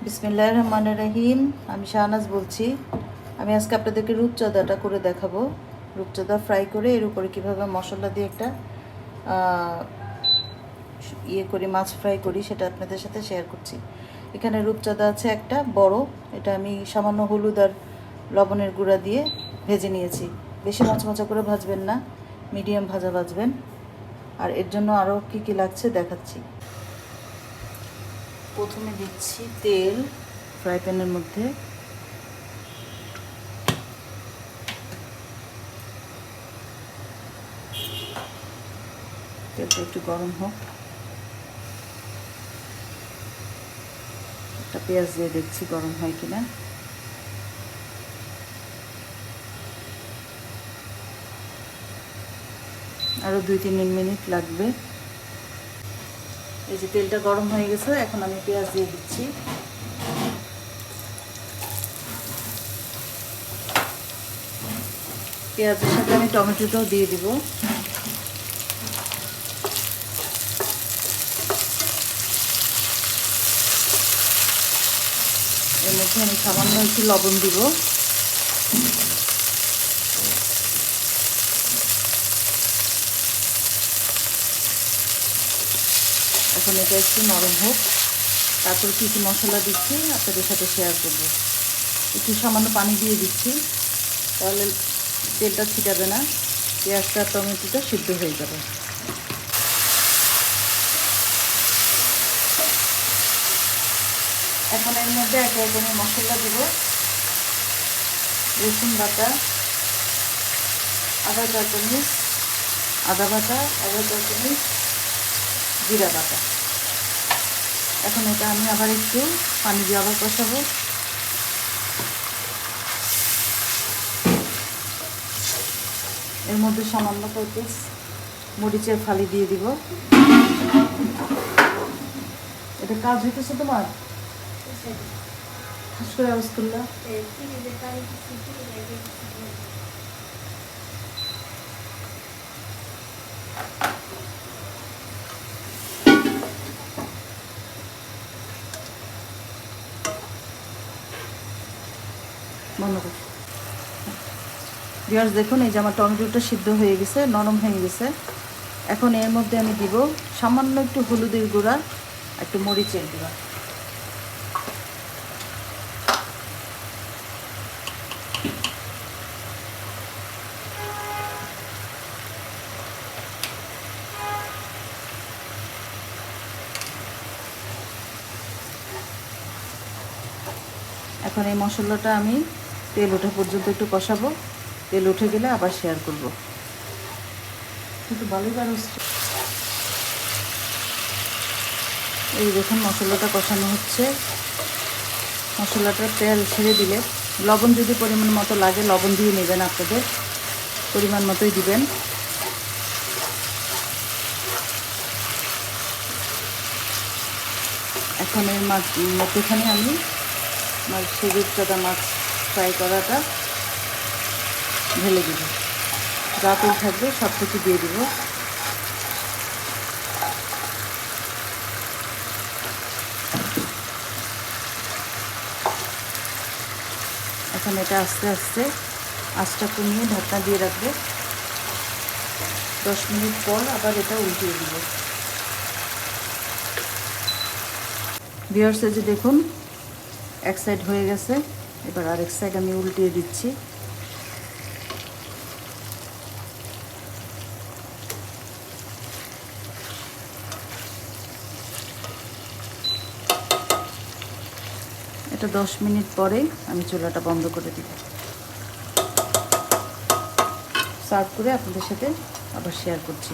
বিসমিল্লাহির রহমানির রহিম। আমি শাহনাজ বলছি। আমি আজকে আপনাদেরকে রূপচাঁদাটা করে দেখাবো। রূপচাঁদা ফ্রাই করে এর উপরে কীভাবে মশলা দিয়ে একটা করি, মাছ ফ্রাই করি, সেটা আপনাদের সাথে শেয়ার করছি। এখানে রূপচাঁদা আছে একটা বড়, এটা আমি সামান্য হলুদ আর লবণের গুঁড়া দিয়ে ভেজে নিয়েছি। বেশি মচমচা করে ভাজবেন না, মিডিয়াম ভাজা ভাজবেন। আর এর জন্য আরও কী কী লাগছে দেখাচ্ছি। প্রথমে দিচ্ছি তেল ফ্রাই প্যানের মধ্যে। তেলটা একটু গরম হোক। একটা পেঁয়াজ দিয়ে দেখছি গরম হয় কিনা। আরও 2-3 মিনিট লাগবে। এই যে তেলটা গরম হয়ে গেছে, এখন আমি পেঁয়াজ দিয়ে দিচ্ছি। পেঁয়াজের সাথে আমি টমেটোটাও দিয়ে দিব। এর মধ্যে আমি সামান্য একটু লবণ দিব। এখন এটা একটু নরম হোক, তারপর কী কী মশলা দিচ্ছি আপনাদের সাথে শেয়ার করব। একটু সামান্য পানি দিয়ে দিচ্ছি, তাহলে তেলটা ছিটাবে না, পেঁয়াজটা টমেটোটা সিদ্ধ হয়ে যাবে। এখন এর মধ্যে এক রকমের মশলা দিব। রসুন বাটা আদা 4 চামচ, আদা বাটা আদা 4 চামচ, জিরা বাটা। এখন এটা আমি আবার একটু পানি দিয়ে আবার কষাবো। এর মধ্যে সামান্য কয়েক মরিচের ফালি দিয়ে দিব। এটা কাজ হইতেছে তোমার? হাস করে আওয়াজ করলা। বন্ধ কর। ভিউয়ার্স দেখুন, এই যে আমার টমেটোটা সিদ্ধ হয়ে গেছে, নরম হয়ে গেছে। এখন এর মধ্যে আমি দিব সামান্য একটু হলুদের গুঁড়া, একটু মরিচের গুঁড়া। এখন এই মশলাটা আমি তেল ওঠা পর্যন্ত একটু কষাবো। তেল উঠে গেলে আবার শেয়ার করব। কিন্তু ভালোই বার হচ্ছে। এই দেখুন মশলাটা কষানো হচ্ছে। মশলাটা তেল ছেড়ে দিলে লবণ যদি পরিমাণ মতো লাগে লবণ দিয়ে নেবেন, আপনাদের পরিমাণ মতোই দিবেন। এখন এর মধ্যেখানে আমি আমার সেই রূপচাঁদা মাছ ফ্রাই করাটা ঢেলে দিব। যা তেল থাকবে সব কিছু দিয়ে দিব। এখন এটা আস্তে আস্তে আঁচটা কমিয়ে ঢাকনা দিয়ে রাখবো। 10 মিনিট পর আবার এটা উল্টিয়ে দিব। ভিউয়ার্স যে দেখুন, এক সাইড হয়ে গেছে, এবার আরেক সাইড আমি উল্টিয়ে দিচ্ছি। এটা 10 মিনিট পরে আমি চুলাটা বন্ধ করে দিব। সার্ভ করে আপনাদের সাথে আবার শেয়ার করছি।